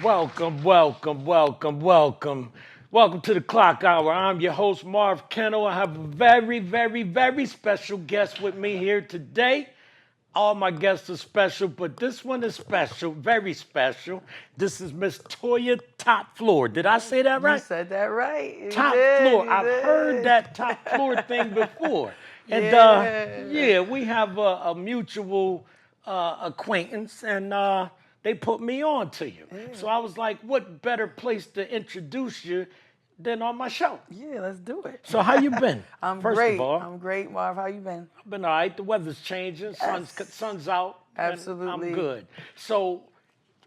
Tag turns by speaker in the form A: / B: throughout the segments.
A: Welcome, welcome, welcome, welcome. Welcome to the Clock Hour. I'm your host, Marv Kennel. I have a very, very, very special guest with me here today. All my guests are special, but this one is special, very special. This is Miss Toya Top Floor. Did I say that
B: You
A: right?
B: said that right. You
A: Top
B: did.
A: floor.
B: You
A: I've heard
B: did.
A: that top floor thing before. And
B: Yeah.
A: yeah, we have a mutual acquaintance, and they put me on to you. So I was like, what better place to introduce you than on my show?
B: Yeah, let's do it.
A: So how you been?
B: I'm
A: First of
B: great.
A: all,
B: I'm great, Marv. How you been?
A: I've been all right. The weather's changing.
B: Yes.
A: Sun's out. And I'm
B: Absolutely.
A: good. So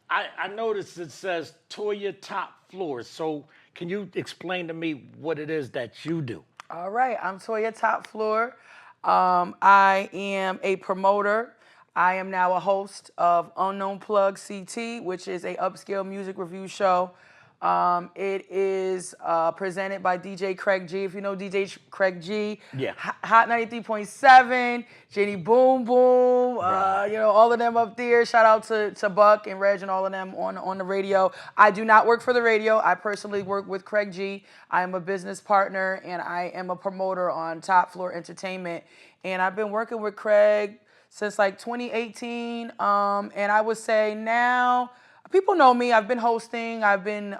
A: I noticed it says Toya Top Floor. So can you explain to me what it is that you do?
B: All right. I'm Toya Top Floor. I am a promoter. I am now a host of Unknown Plug CT, which is a upscale music review show. It is presented by DJ Craig G. If you know DJ Craig G,
A: Yeah.
B: Hot 93.7, Jenny Boom Boom,
A: Right.
B: all of them up there. Shout out to Buck and Reg and all of them on the radio. I do not work for the radio. I personally work with Craig G. I am a business partner and I am a promoter on Top Floor Entertainment. And I've been working with Craig since like 2018. And I would say now, people know me. I've been hosting. I've been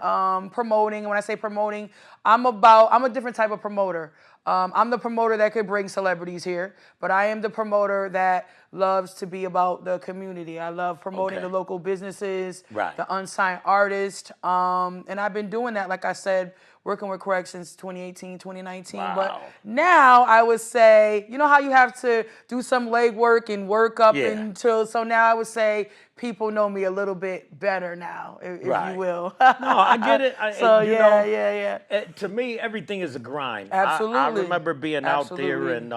B: promoting. And when I say promoting, I'm a different type of promoter. I'm the promoter that could bring celebrities here, but I am the promoter that loves to be about the community. I love promoting
A: Okay.
B: the local businesses,
A: Right.
B: the unsigned artists, and I've been doing that, like I said, working with Craig since 2018, 2019.
A: Wow.
B: But now I would say, you know how you have to do some legwork and work up
A: Yeah.
B: until, so now I would say people know me a little bit better now, if
A: Right.
B: you will.
A: No, I get it.
B: So
A: you
B: yeah,
A: know,
B: yeah.
A: To me, everything is a grind.
B: Absolutely.
A: I remember being out there
B: Absolutely.
A: and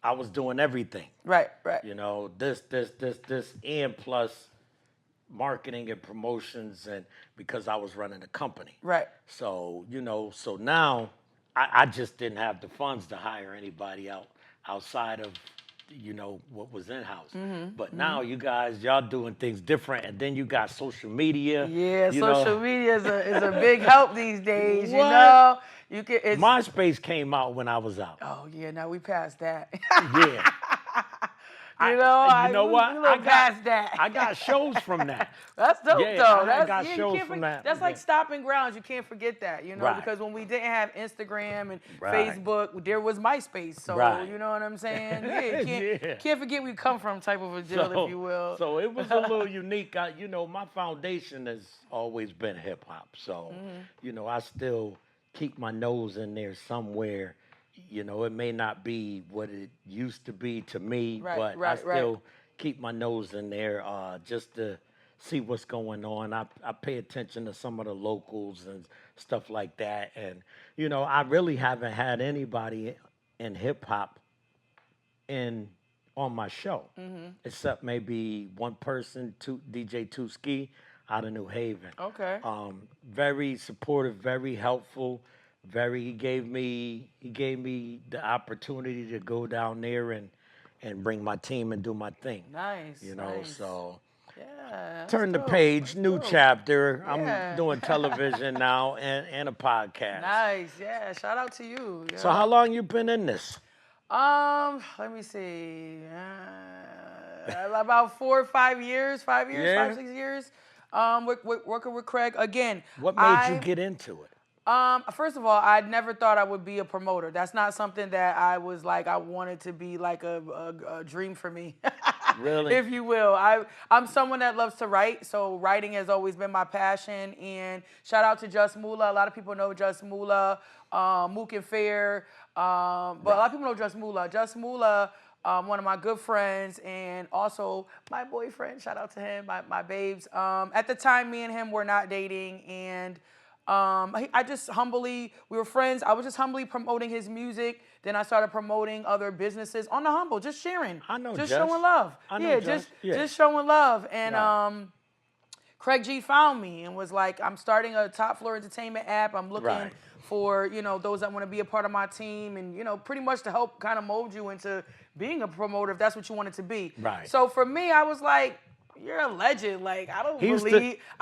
A: I was doing everything.
B: Right.
A: You know, this, and plus marketing and promotions, and because I was running a company.
B: Right.
A: So, so now I just didn't have the funds to hire anybody outside of, what was in house. But now you guys, y'all doing things different, and then you got social media.
B: Yeah,
A: you
B: social
A: know.
B: media is a big help these days. You
A: What?
B: know, you can. It's,
A: MySpace came out when I was out.
B: oh yeah, now we passed that.
A: Yeah.
B: You know,
A: you know what?
B: We look past that.
A: I got shows from that.
B: That's dope
A: Yeah,
B: though.
A: I
B: That's
A: got
B: you
A: shows
B: can't
A: from
B: forget-
A: that.
B: That's like
A: Yeah.
B: stopping grounds. You can't forget that,
A: Right.
B: because when we didn't have Instagram and
A: Right.
B: Facebook, there was MySpace. So
A: Right.
B: you know what I'm saying? Yeah, you can't,
A: Yeah.
B: can't forget we come from type of a deal, if you will.
A: So it was a little unique. My foundation has always been hip hop. So, I still keep my nose in there somewhere. It may not be what it used to be to me,
B: Right,
A: but I
B: right, right.
A: still keep my nose in there just to see what's going on. I pay attention to some of the locals and stuff like that. And, I really haven't had anybody in hip hop in on my show, except maybe one person, DJ Two Ski out of New Haven.
B: Okay.
A: Very supportive, very helpful. He gave me the opportunity to go down there and bring my team and do my thing.
B: Nice. Nice.
A: So
B: Yeah. that's
A: turn the
B: dope.
A: page,
B: That's
A: new
B: dope.
A: chapter.
B: Yeah.
A: I'm doing television now and a podcast.
B: Nice. Yeah. Shout out to you. Yeah.
A: So how long you been in this?
B: Let me see. About 4 or 5 years, 5 years,
A: Yeah.
B: 5, 6 years. Working with Craig again.
A: What made you get into it?
B: First of all, I never thought I would be a promoter. That's not something that I was like, I wanted to be like a dream for me.
A: Really?
B: If you will. I'm someone that loves to write, so writing has always been my passion. And shout out to Just Moolah. A lot of people know Just Moolah, Mook and Fair, but a lot of people know Just Moolah. Just Moolah, one of my good friends and also my boyfriend. Shout out to him, my babes. At the time, me and him were not dating, and I just humbly, we were friends. I was just humbly promoting his music. Then I started promoting other businesses on the humble, just sharing.
A: I know
B: just
A: Just.
B: showing love.
A: I know
B: Yeah,
A: Just. Yeah.
B: just showing love. And
A: Right.
B: Craig G found me and was like, I'm starting a Top Floor Entertainment app. I'm looking
A: Right.
B: for, those that want to be a part of my team and, pretty much to help kind of mold you into being a promoter if that's what you want it to be.
A: Right.
B: So for me, I was like, you're a legend. Like
A: He
B: I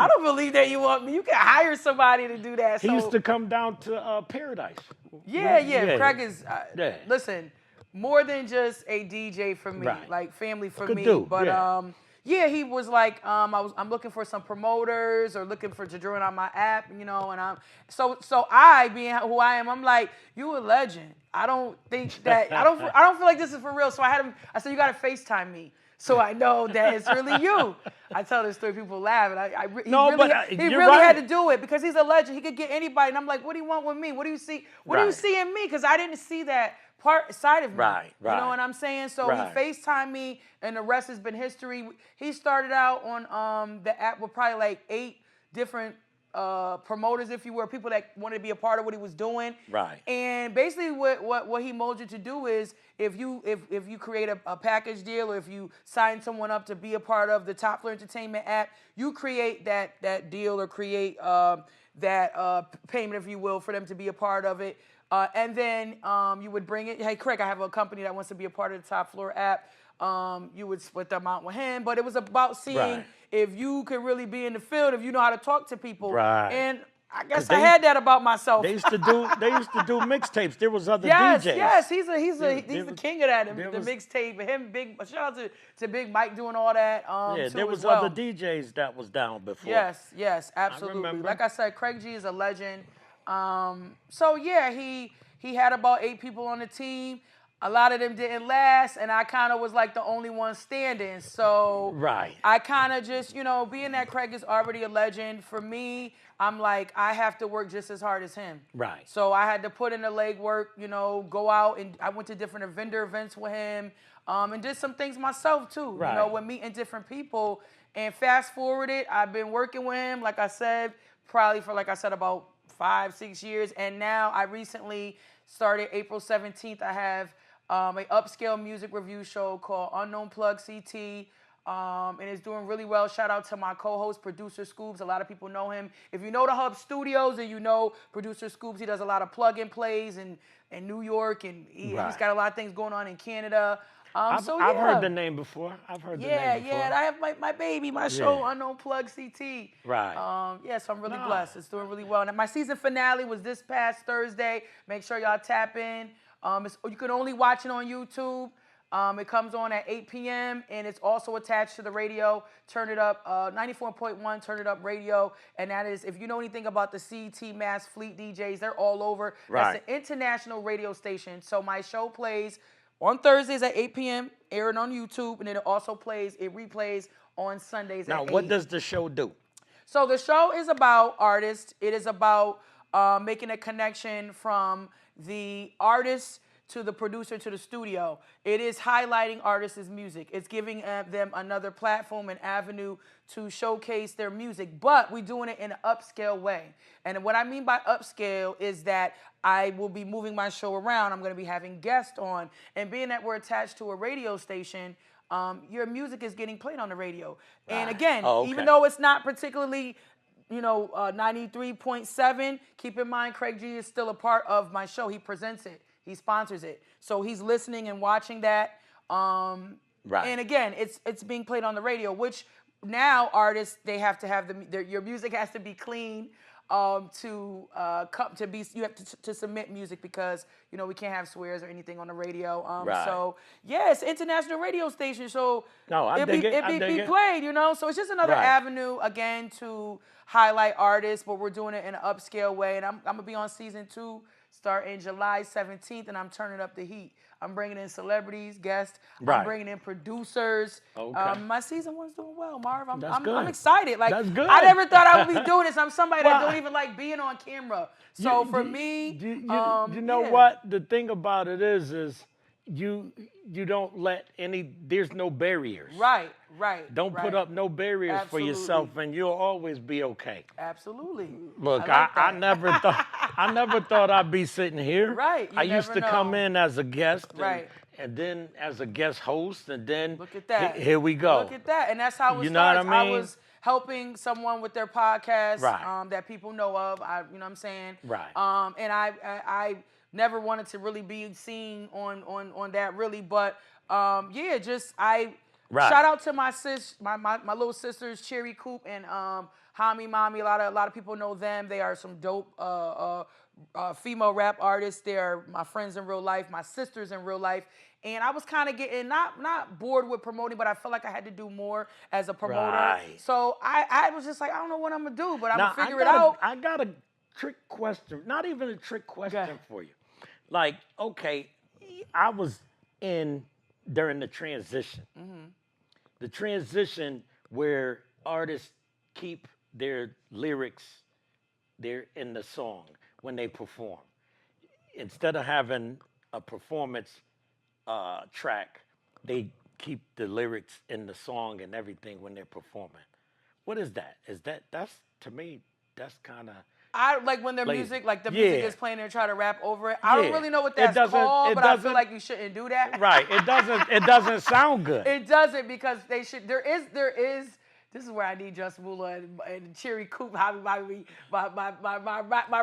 B: don't believe that you want me. You can hire somebody to do that.
A: used
B: So
A: to come down to Paradise.
B: yeah.
A: Yeah,
B: Craig is
A: yeah.
B: listen, more than just a DJ for me,
A: Right.
B: like family for
A: Good
B: me.
A: dude,
B: But
A: yeah.
B: yeah, he was like, I'm looking for some promoters or looking for to join on my app, and I'm so I being who I am, I'm like, you a legend. I don't think that I don't feel like this is for real. So I had him. I said you got to FaceTime me so I know that it's really you. I tell this story, people laugh, and
A: No, but
B: he
A: you're
B: really had
A: right.
B: to do it because he's a legend. He could get anybody, and I'm like, what do you want with me? What do you see? What do you
A: Right.
B: see in me? Because I didn't see that side of me.
A: Right,
B: You know
A: right.
B: what I'm saying? So
A: Right.
B: he FaceTimed me, and the rest has been history. He started out on the app with probably like 8 different promoters, if you will, people that wanted to be a part of what he was doing.
A: Right.
B: And basically, what he molded you to do is if you create a package deal or if you sign someone up to be a part of the Top Floor Entertainment app, you create that deal or create that payment, if you will, for them to be a part of it. And then you would bring it. Hey, Craig, I have a company that wants to be a part of the Top Floor app. You would split them out with him, but it was about seeing
A: Right.
B: if you could really be in the field, if you know how to talk to people.
A: Right.
B: And I guess
A: 'Cause
B: I had that about myself.
A: They used to do mixtapes. There was other
B: Yes,
A: DJs.
B: yes, he's the
A: was-
B: king of that.
A: there
B: The
A: was-
B: mixtape, him, Big. Shout out to Big Mike doing all that.
A: Yeah,
B: too,
A: there
B: as
A: was
B: well.
A: other DJs that was down before.
B: Yes, absolutely.
A: remember.
B: Like I said, Craig G is a legend. So yeah, he had about 8 people on the team. A lot of them didn't last, and I kind of was like the only one standing. So
A: Right.
B: I kind of just, being that Craig is already a legend, for me, I'm like, I have to work just as hard as him.
A: Right.
B: So I had to put in the legwork, go out, and I went to different vendor events with him, and did some things myself too,
A: Right.
B: with meeting different people. And fast forward it, I've been working with him, like I said, probably for, like I said, about 5-6 years. And now I recently started April 17th. I have an upscale music review show called Unknown Plug CT. And it's doing really well. Shout out to my co-host, Producer Scoops. A lot of people know him. If you know the Hub Studios and you know Producer Scoops, he does a lot of plug-and plays in New York, and he's got a lot of things going on in Canada.
A: I've heard the name before. I've heard the name before.
B: Yeah. I have my baby, my show, Unknown Plug CT.
A: Right.
B: So I'm really blessed. It's doing really well. And my season finale was this past Thursday. Make sure y'all tap in. You can only watch it on YouTube. It comes on at 8 p.m. and it's also attached to the radio. Turn it up, 94.1, Turn It Up Radio. And that is, if you know anything about the CT Mass Fleet DJs, they're all over.
A: Right.
B: That's an international radio station. So my show plays on Thursdays at 8 p.m., airing on YouTube, and it also replays on Sundays at 8.
A: Now, what does the show do?
B: So the show is about artists. It is about making a connection from the artist to the producer to the studio. It is highlighting artists' music. It's giving them another platform and avenue to showcase their music, but we're doing it in an upscale way. And what I mean by upscale is that I will be moving my show around. I'm going to be having guests on, and being that we're attached to a radio station, your music is getting played on the radio. Right. And again, even though it's not particularly 93.7, keep in mind Craig G is still a part of my show. He presents it. He sponsors it. So he's listening and watching that. Right. And again, it's being played on the radio, which now artists, they have to have your music has to be clean you have to submit music because we can't have swears or anything on the radio.
A: Right.
B: So yeah, it's an international radio station. So
A: it
B: be played, So it's just another avenue again to highlight artists, but we're doing it in an upscale way. And I'm gonna be on season 2 starting July 17th, and I'm turning up the heat. I'm bringing in celebrities, guests.
A: Right.
B: I'm bringing in producers.
A: Okay.
B: My season 1's doing well, Marv. I'm
A: good.
B: excited. Like,
A: That's good.
B: I never thought I would be doing this. I'm somebody that don't even like being on camera. So for me,
A: you know what? The thing about it is you don't let there's no barriers.
B: Right.
A: Don't put up no barriers for yourself, and you'll always be okay.
B: Absolutely.
A: Look, I never thought I'd be sitting here.
B: Right.
A: I used to come in as a guest, and then as a guest host, and then
B: look at that.
A: Here we go.
B: Look at that, and that's how it
A: You know
B: starts.
A: what I mean?
B: I was helping someone with their podcast
A: Right.
B: That people know of. You know what I'm saying?
A: Right.
B: And I never wanted to really be seen on that really, but
A: Right.
B: Shout out to my little sisters, Cherry Coop and Hami Mommy. A lot of people know them. They are some dope female rap artists. They are my friends in real life, my sisters in real life. And I was kind of getting not bored with promoting, but I felt like I had to do more as a promoter.
A: Right.
B: So I was just like, I don't know what I'm gonna do, but I'm
A: Now
B: gonna figure it out.
A: I got a trick question. Not even a trick question for you. Like, okay, I was in during the transition. The transition where artists keep their lyrics there in the song when they perform. Instead of having a performance track, they keep the lyrics in the song and everything when they're performing. What is that? That's to me, that's kind of
B: I like when their
A: lazy.
B: music, like the music
A: Yeah.
B: is playing and try to rap over it. I don't
A: Yeah.
B: really know what
A: It
B: that's
A: doesn't-
B: called,
A: it
B: but I feel
A: doesn't-
B: like you shouldn't do that.
A: right. It doesn't sound good.
B: It doesn't because they should. There is. This is where I need Just Mula and Cherry Coop, my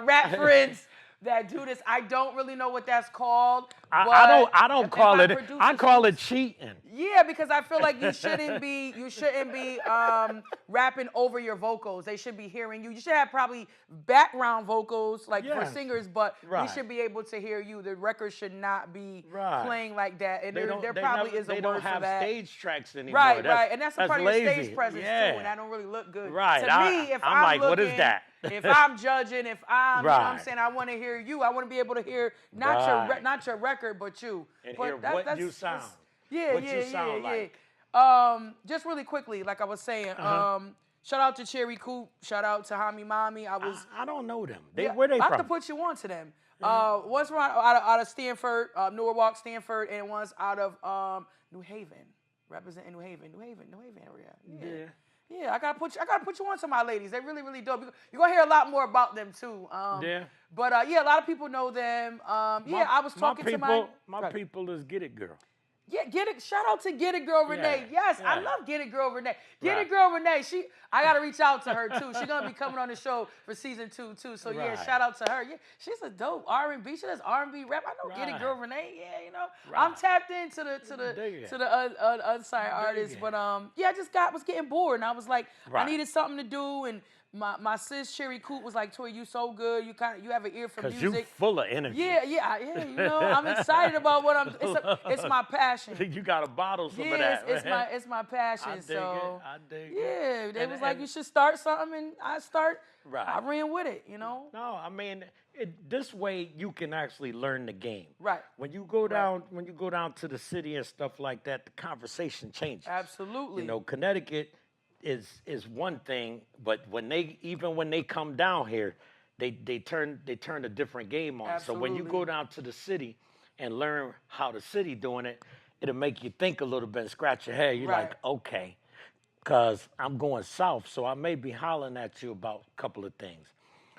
B: rap friends that do this. I don't really know what that's called.
A: I don't
B: if
A: call
B: my
A: it. I
B: producers
A: call
B: use-
A: it cheating.
B: Yeah, because I feel like you shouldn't be rapping over your vocals. They should be hearing you. You should have probably background vocals like for
A: Yes.
B: singers, but we
A: Right.
B: should be able to hear you. The record should not be
A: Right.
B: playing like that. And there
A: They
B: probably
A: never-
B: is a
A: they
B: word
A: don't
B: for
A: have
B: that.
A: stage tracks anymore.
B: Right, and that's a part of your
A: lazy.
B: stage presence
A: Yeah.
B: too, and that don't really look good.
A: Right,
B: To me, if
A: I'm
B: I'm
A: like, what is
B: looking,
A: that?
B: if I'm judging, if I'm, you know what I'm
A: Right.
B: saying, I want to hear you. I want to be able to hear not
A: Right.
B: not your record, but you.
A: And
B: but
A: hear what you sound.
B: Yeah,
A: What
B: yeah,
A: you sound
B: yeah,
A: like.
B: yeah. Just really quickly, like I was saying,
A: Uh-huh.
B: shout out to Cherry Coop. Shout out to Hami Mommy.
A: I don't know them.
B: Yeah,
A: Where they
B: I have to
A: from?
B: put you on to them. One's from out of Stanford, Norwalk, Stanford, and one's out of New Haven, representing New Haven area.
A: Yeah.
B: Yeah, I gotta put you on to my ladies. They really, really dope. You're gonna hear a lot more about them too.
A: Yeah.
B: But yeah, a lot of people know them. I was talking to
A: my people is Get It Girl.
B: Yeah, Get It. Shout out to Get It Girl Renee. Yes, I
A: yeah.
B: love Get It Girl Renee. Get
A: Right.
B: It Girl Renee. I gotta reach out to her too. She's gonna be coming on the show for season 2 too. So yeah,
A: Right.
B: shout out to her. Yeah, she's a dope R&B. She does R&B rap. I know Get It
A: Right.
B: Girl Renee. Yeah, you know,
A: Right.
B: I'm tapped into
A: Dig it.
B: the unsigned artists.
A: it.
B: But yeah, I just was getting bored, and I was like, I
A: Right.
B: needed something to do, and my sis Cherry Coop was like, Toya, you so good. You have an ear for
A: Cause
B: music.
A: you full of energy.
B: Yeah. You know, I'm excited about what it's my passion.
A: You got to bottle some of
B: Yes,
A: that.
B: it's my passion.
A: I dig
B: so
A: it. I dig it.
B: yeah, they
A: And-
B: was like,
A: and-
B: you should start something, and I
A: Right.
B: ran with it. You know.
A: No, I mean, this way you can actually learn the game.
B: Right.
A: When you go down to the city and stuff like that, the conversation changes.
B: Absolutely.
A: You know, Connecticut is one thing, but when they come down here, they turn a different game on. So when you
B: Absolutely.
A: go down to the city and learn how the city doing it, it'll make you think a little bit and scratch your head. You're
B: Right.
A: like, okay, because I'm going south, so I may be hollering at you about a couple of things.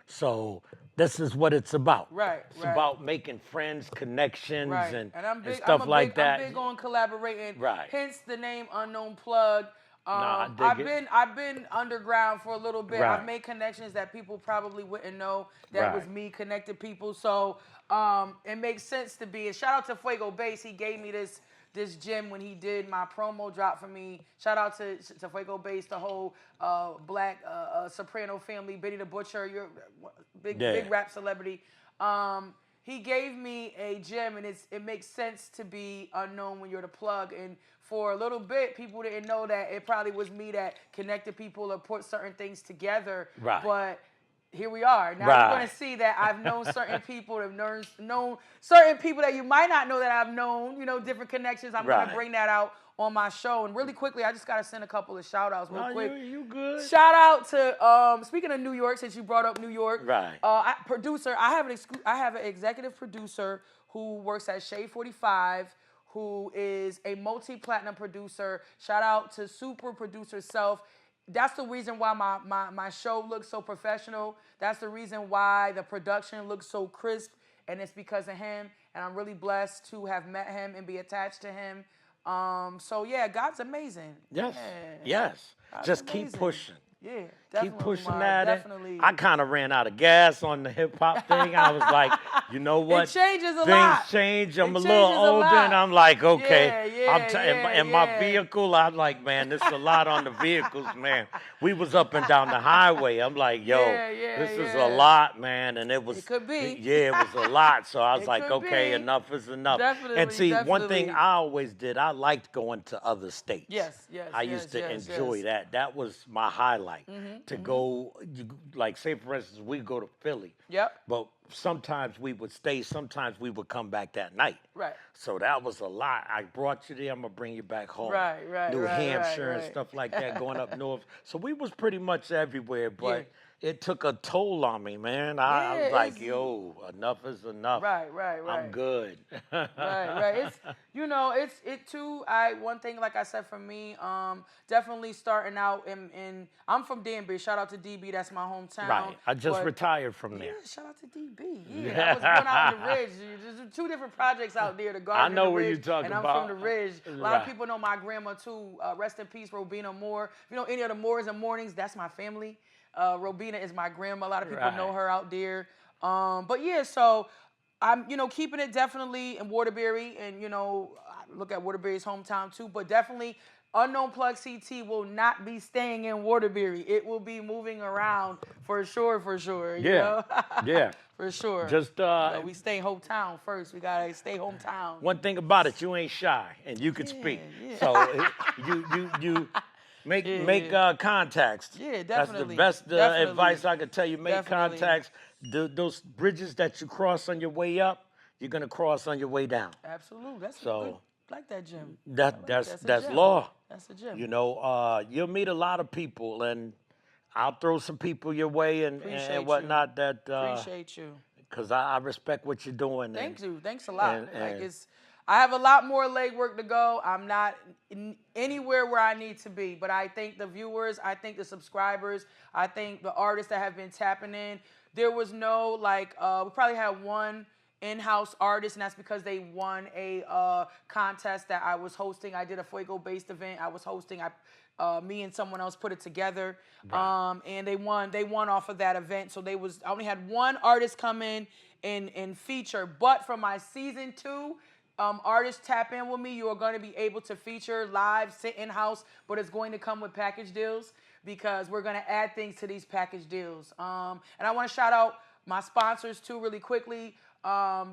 A: So this is what it's about.
B: Right,
A: It's
B: right.
A: about making friends, connections,
B: Right.
A: and
B: I'm big,
A: stuff
B: I'm
A: like that.
B: I'm big on collaborating.
A: Right.
B: Hence the name Unknown Plug.
A: I dig it.
B: I've been underground for a little bit.
A: Right.
B: I've made connections that people probably wouldn't know. That
A: Right.
B: was me connected people. So it makes sense to be. And shout out to Fuego Bass. He gave me this gym when he did my promo drop for me. Shout out to Fuego Bass, the whole black soprano family, Benny the Butcher, you're big rap celebrity. He gave me a gym, and it makes sense to be unknown when you're the plug. And for a little bit, people didn't know that it probably was me that connected people or put certain things together.
A: Right.
B: But here we are. Now
A: Right.
B: you're going to see that I've known certain people, have known certain people that you might not know that I've known, you know, different connections. I'm going
A: Right.
B: to bring that out on my show. And really quickly, I just got to send a couple of shout outs real
A: No,
B: quick.
A: you good.
B: Shout out to speaking of New York, since you brought up New York,
A: Right.
B: I have an executive producer who works at Shade 45, who is a multi-platinum producer. Shout out to super producer Self. That's the reason why my show looks so professional. That's the reason why the production looks so crisp, and it's because of him. And I'm really blessed to have met him and be attached to him. So yeah, God's amazing.
A: Yes.
B: Yeah.
A: Yes.
B: God's
A: Just keep
B: amazing.
A: pushing.
B: Yeah.
A: keep
B: Definitely,
A: pushing
B: Mark.
A: that. And
B: Definitely.
A: I kind of ran out of gas on the hip hop thing. I was like, you know
B: It
A: what?
B: changes a
A: Things
B: lot.
A: change. I'm
B: It
A: a little
B: changes a
A: older, and
B: lot.
A: I'm like, okay.
B: Yeah, yeah, yeah,
A: In my
B: yeah.
A: vehicle. I'm like, man, this is a lot on the vehicles, man. We was up and down the highway. I'm like, yo,
B: Yeah, yeah,
A: this is a
B: yeah.
A: lot, man, and
B: It could be.
A: yeah, it was a lot. So I was
B: It
A: like,
B: could
A: okay,
B: be.
A: enough is enough. And
B: Definitely,
A: see, one thing
B: definitely.
A: I always did, I liked going to other states.
B: Yes, yes,
A: I used
B: yes,
A: to
B: yes,
A: enjoy
B: yes.
A: that. That was my highlight. To go, like, say for instance, we go to Philly,
B: Yep.
A: but sometimes we would stay, sometimes we would come back that night.
B: Right.
A: So that was a lot. I brought you there. I'm gonna bring you back home.
B: Right, right,
A: New
B: right, right,
A: Hampshire and
B: right.
A: stuff like that, going up north. So we was pretty much everywhere,
B: Yeah.
A: but it took a toll on me, man. I
B: Yeah,
A: was like,
B: it's
A: yo, enough is enough.
B: right, right,
A: I'm
B: right.
A: good.
B: Right. It's it's it too. I one thing like I said for me, definitely starting out in I'm from Danbury. Shout out to DB, that's my hometown.
A: Right. I just
B: But
A: retired from
B: yeah,
A: there.
B: shout out to DB. Yeah, I was born out in the Ridge. There's two different projects out there, the Garden
A: know
B: and the
A: what
B: Ridge,
A: you're talking
B: and I'm
A: about.
B: from the Ridge. A lot of
A: Right.
B: people know my grandma too. Rest in peace, Robina Moore. If you know any of the Moores and Mornings, that's my family. Robina is my grandma. A lot of people know
A: Right.
B: her out there. But yeah, so I'm, keeping it definitely in Waterbury, and I look at Waterbury's hometown too. But definitely, Unknown Plug CT will not be staying in Waterbury. It will be moving around for sure, for sure. You
A: Yeah.
B: know,
A: Yeah.
B: for sure.
A: Just
B: But we stay hometown first. We gotta stay hometown.
A: one thing about it, you ain't shy and you can speak.
B: yeah.
A: So you make contacts.
B: Yeah,
A: That's the
B: definitely,
A: best
B: definitely.
A: advice I could tell you. Make
B: Definitely.
A: contacts. Those bridges that you cross on your way up, you're gonna cross on your way down.
B: Absolutely. That's a
A: So
B: good. Like that, Jim.
A: that's
B: a gem.
A: law.
B: That's a gem.
A: You know, you'll meet a lot of people, and I'll throw some people your way
B: Appreciate
A: and whatnot. That
B: Appreciate you.
A: because I respect what you're doing.
B: Thank you. Thanks a lot.
A: and-
B: I have a lot more legwork to go. I'm not anywhere where I need to be, but I thank the viewers. I thank the subscribers. I thank the artists that have been tapping in. There was no we probably had one in-house artist, and that's because they won a contest that I was hosting. I did a Fuego-based event. I was hosting. Me and someone else put it together,
A: Right.
B: and they won. They won off of that event. So I only had one artist come in and feature. But for my season 2, artists tap in with me. You are going to be able to feature live, sit in house, but it's going to come with package deals because we're going to add things to these package deals. And I want to shout out my sponsors too, really quickly.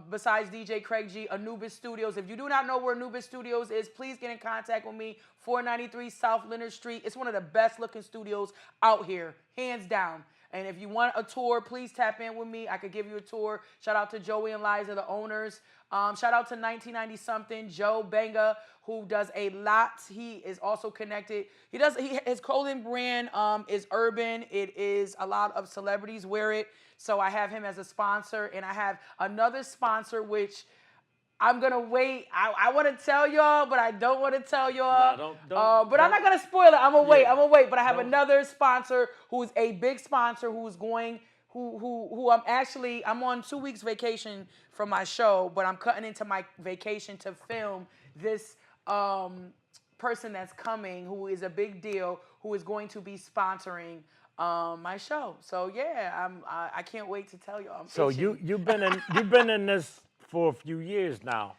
B: Besides DJ Craig G, Anubis Studios. If you do not know where Anubis Studios is, please get in contact with me. 493 South Leonard Street. It's one of the best looking studios out here, hands down. And if you want a tour, please tap in with me. I could give you a tour. Shout out to Joey and Liza, the owners. Shout out to 1990 something Joe Benga, who does a lot. He is also connected. His clothing brand is urban. It is a lot of celebrities wear it. So I have him as a sponsor, and I have another sponsor which I'm gonna wait. I want to tell y'all, but I don't want to tell y'all.
A: No,
B: but I'm not gonna spoil it. I'm gonna wait.
A: Yeah.
B: I'm gonna wait. But I have
A: Don't.
B: another sponsor who's a big sponsor who's going. Who I'm on 2 weeks vacation from my show, but I'm cutting into my vacation to film this person that's coming, who is a big deal, who is going to be sponsoring my show. So yeah, I can't wait to tell y'all.
A: So
B: itching.
A: you've been in this for a few years now.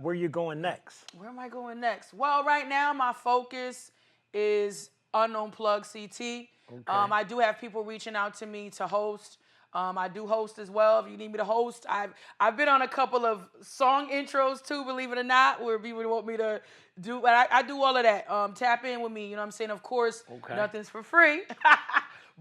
A: Where you going next?
B: Where am I going next? Well, right now my focus is Unknown Plug CT. I do have people reaching out to me to host. I do host as well. If you need me to host, I've been on a couple of song intros too, believe it or not, where people want me to do. But I do all of that. Tap in with me. You know what I'm saying? Of course, nothing's for free.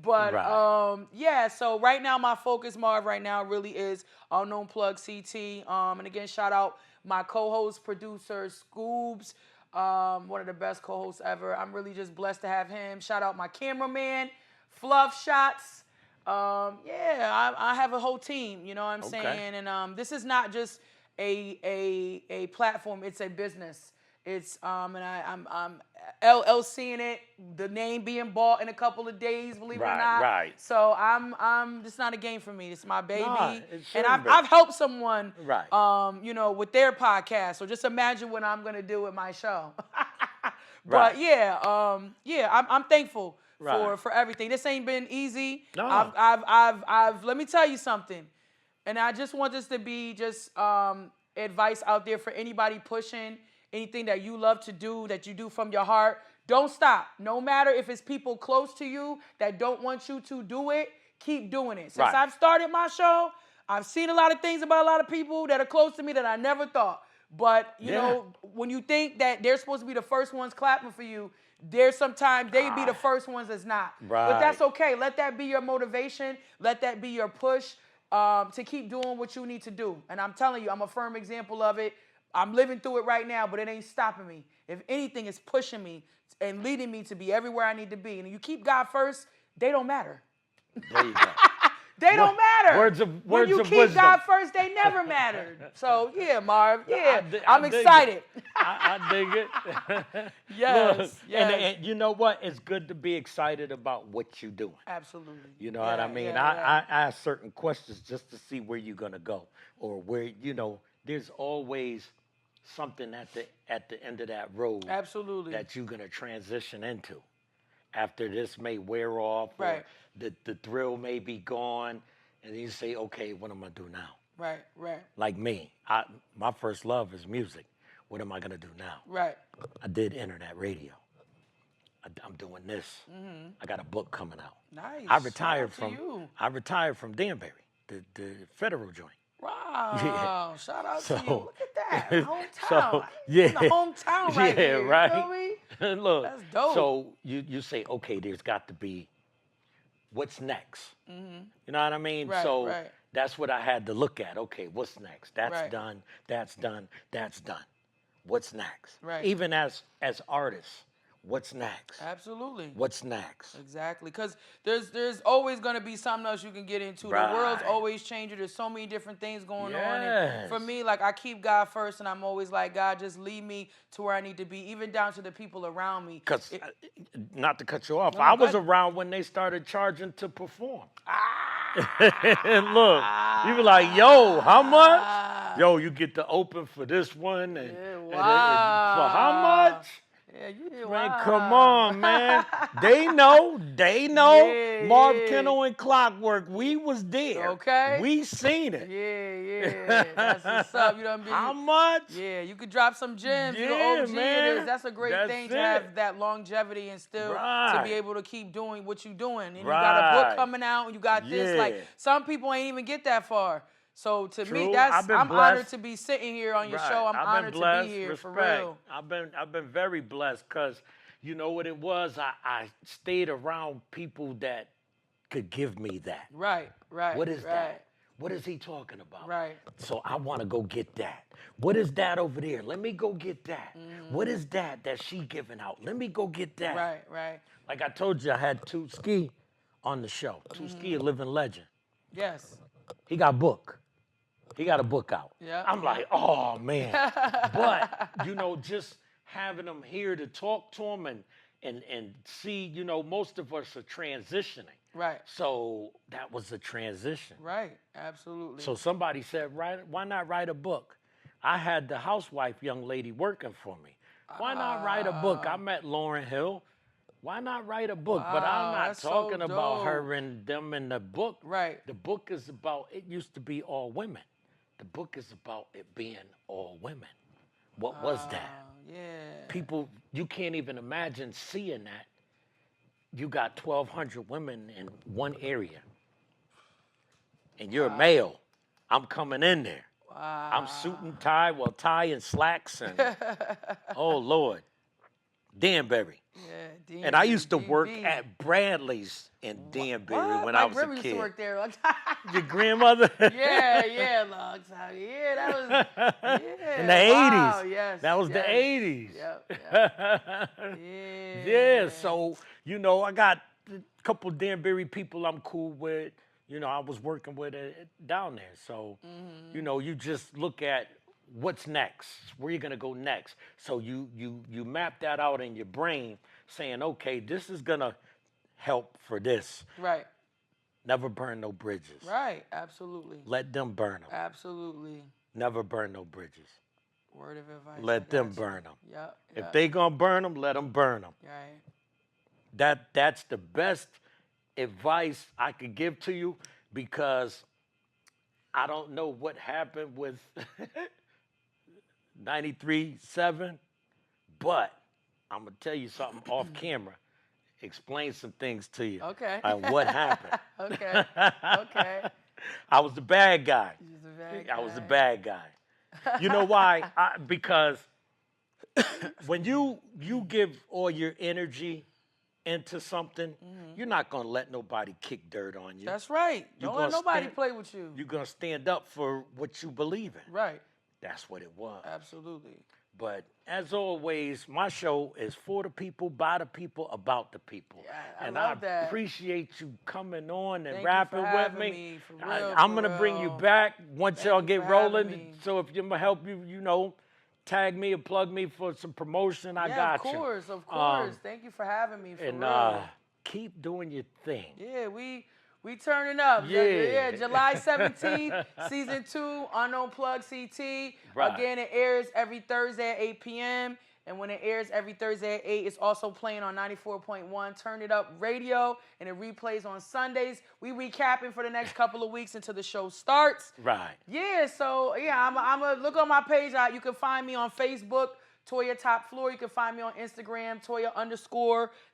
B: But
A: Right.
B: yeah, so right now my focus, Marv, right now really is Unknown Plug CT. And again, shout out my co-host, producer, Scoobs, one of the best co-hosts ever. I'm really just blessed to have him. Shout out my cameraman, Fluff Shots. I have a whole team, you know what I'm saying? And this is not just a platform, it's a business. It's and I'm LLCing it, the name being bought in a couple of days, believe it or not.
A: Right.
B: So I'm it's not a game for me. It's my baby.
A: Nah, it
B: and
A: shouldn't be.
B: I've helped someone
A: Right.
B: with their podcast. So just imagine what I'm gonna do with my show.
A: Right.
B: But I'm thankful
A: Right.
B: for everything. This ain't been easy.
A: No.
B: Let me tell you something. And I just want this to be just advice out there for anybody pushing anything that you love to do, that you do from your heart. Don't stop. No matter if it's people close to you that don't want you to do it, keep doing it. Since
A: Right.
B: I've started my show, I've seen a lot of things about a lot of people that are close to me that I never thought. But, you know, when you think that they're supposed to be the first ones clapping for you, there's sometimes they be the first ones that's not. But that's
A: Right.
B: okay. Let that be your motivation. Let that be your push to keep doing what you need to do. And I'm telling you, I'm a firm example of it. I'm living through it right now, but it ain't stopping me. If anything, it's pushing me and leading me to be everywhere I need to be. And you keep God first, they don't matter.
A: There you go.
B: They don't matter.
A: Words of
B: when you keep
A: wisdom.
B: God first, they never mattered. So yeah, Marv. Yeah,
A: I
B: I'm
A: dig
B: excited.
A: I dig it.
B: Yes,
A: Look,
B: yes.
A: and you know what? It's good to be excited about what you're doing.
B: Absolutely.
A: You know what I mean?
B: Yeah.
A: I ask certain questions just to see where you're gonna go, or where there's always something at the end of that road
B: Absolutely.
A: that you're gonna transition into. After this may wear off, or
B: Right.
A: the thrill may be gone, and you say, okay, what am I gonna do now?
B: Right.
A: Like me, my first love is music. What am I gonna do now?
B: Right.
A: I did internet radio. I'm doing this. I got a book coming out.
B: Nice.
A: I retired
B: Shout out to you.
A: I retired from Danbury, the federal joint.
B: Wow. Shout out to you.
A: So-
B: Look at that. Hometown.
A: So,
B: In the hometown right
A: yeah,
B: here.
A: right.
B: You know what I mean?
A: Look,
B: That's dope.
A: so you say, okay, there's got to be what's next. You know what I mean?
B: Right,
A: so
B: right.
A: that's what I had to look at. Okay, what's next? That's
B: Right.
A: done. That's done. That's done. What's next?
B: Right.
A: Even as artists, what's next?
B: Absolutely.
A: What's next?
B: Exactly, because there's always going to be something else you can get into. The world's
A: Right.
B: always changing. There's so many different things going on.
A: Yes.
B: And for me, like, I keep God first, and I'm always like, God, just lead me to where I need to be, even down to the people around me.
A: Because, not to cut you off,
B: No,
A: I
B: go
A: was
B: ahead.
A: around when they started charging to perform. And look, you be like, yo, how much? Yo, you get to open for this one, and,
B: Yeah,
A: and
B: wow.
A: for how much?
B: Yeah, you did.
A: Man,
B: Wow.
A: come on, man. They know.
B: Yeah,
A: Marv
B: yeah.
A: Kennel and Clockwork, we was there.
B: Okay.
A: We seen it.
B: Yeah. That's what's up. You done been.
A: How much?
B: Yeah, you could drop some gems. You
A: Yeah,
B: know, OG
A: man.
B: it is. That's a great
A: That's
B: thing to
A: it.
B: have that longevity and still to
A: Right.
B: be able to keep doing what you're doing. And you got a book
A: Right.
B: coming out, and you got this.
A: Yeah.
B: Like, some people ain't even get that far. So to me,
A: True. I've been
B: I'm
A: blessed.
B: honored to be sitting here on your
A: Right.
B: show. I'm
A: I've
B: honored
A: been blessed.
B: to be here
A: Respect.
B: for real.
A: I've been very blessed because you know what it was? I stayed around people that could give me that.
B: Right.
A: What is that? What is he talking about?
B: Right.
A: So I want to go get that. What is that over there? Let me go get that. What is that she giving out? Let me go get that.
B: Right.
A: Like I told you, I had Ski on the show. Ski, a living legend.
B: Yes.
A: He got a book. He got a book out.
B: Yeah.
A: I'm like, oh man. But just having him here to talk to him and see, most of us are transitioning.
B: Right.
A: So that was a transition.
B: Right. Absolutely.
A: So somebody said, why not write a book? I had the housewife young lady working for me. Why not write a book? I met Lauryn Hill. Why not write a book? But I'm
B: Wow,
A: not
B: that's so
A: talking about
B: dope.
A: her and them in the book.
B: Right.
A: The book is about, it used to be all women. The book is about it being all women. What was that?
B: Yeah.
A: People, you can't even imagine seeing that. You got 1,200 women in one area. And you're a male. I'm coming in there.
B: Wow.
A: I'm suit and tie, tie and slacks and, oh Lord, Danbury.
B: Yeah,
A: And I used to work
B: DB.
A: at Bradley's in Danbury
B: What?
A: when
B: My
A: I was a
B: grandma used to
A: kid.
B: work there.
A: Your grandmother?
B: yeah, long time. Yeah, that was
A: In the
B: wow,
A: 80s.
B: Yes,
A: That was the
B: yes.
A: 80s.
B: Yep. Yeah.
A: Yeah, so, I got a couple Danbury people I'm cool with. I was working with down there. So, you just look at what's next, where you're gonna go next. So you map that out in your brain, saying, okay, this is gonna help for this.
B: Right.
A: Never burn no bridges.
B: Right. Absolutely.
A: Let them burn them.
B: Absolutely.
A: Never burn no bridges.
B: Word of advice.
A: Let
B: I
A: them
B: got you.
A: burn them.
B: Yep.
A: If they gonna burn them, let them burn them.
B: Right.
A: That's the best advice I could give to you because I don't know what happened with 93.7, but I'm gonna tell you something off camera. Explain some things to you.
B: Okay.
A: And what happened.
B: Okay. Okay.
A: I was the bad guy.
B: He's a bad
A: I was the
B: guy.
A: bad guy. You know why? Because when you give all your energy into something, you're not gonna let nobody kick dirt on you.
B: That's right.
A: You
B: Don't let
A: gonna
B: nobody
A: stand-
B: play with you.
A: You're gonna stand up for what you believe in.
B: Right.
A: That's what it was.
B: Absolutely.
A: But as always, my show is for the people, by the people, about the people.
B: Yeah, I
A: and
B: love
A: I
B: that.
A: appreciate you coming on and
B: Thank you
A: rapping
B: for
A: with
B: having
A: me.
B: me, for real,
A: I'm
B: for
A: gonna bring you
B: real.
A: back once
B: Thank
A: y'all
B: you
A: get
B: for having
A: rolling.
B: me.
A: So if you gonna help you, tag me or plug me for some promotion, I
B: Yeah,
A: got
B: of
A: you.
B: course, of course. Thank you for having me, for
A: And
B: real.
A: keep doing your thing.
B: Yeah, we turning up.
A: Yeah.
B: July 17th, season 2, Unknown Plug CT.
A: Right.
B: Again, it airs every Thursday at 8 p.m. And when it airs every Thursday at 8, it's also playing on 94.1 Turn It Up Radio, and it replays on Sundays. We recapping for the next couple of weeks until the show starts.
A: Right.
B: Yeah, so yeah, I'm gonna look on my page. You can find me on Facebook, Toya Top Floor. You can find me on Instagram, Toya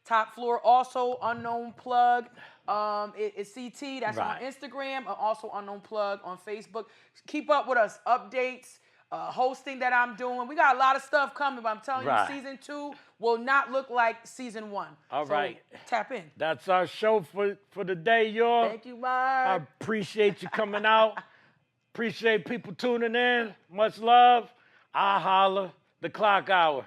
B: _Top Floor. Also, Unknown Plug. It's CT. That's
A: Right.
B: on Instagram. And also Unknown Plug on Facebook. Keep up with us. Updates. Hosting that I'm doing. We got a lot of stuff coming, but I'm telling
A: Right.
B: you, season 2 will not look like season 1.
A: All
B: so
A: right.
B: Tap in.
A: That's our show for the day, y'all.
B: Thank you,
A: I
B: Mark.
A: appreciate you coming out. Appreciate people tuning in. Much love. I holla. The Klock Hour.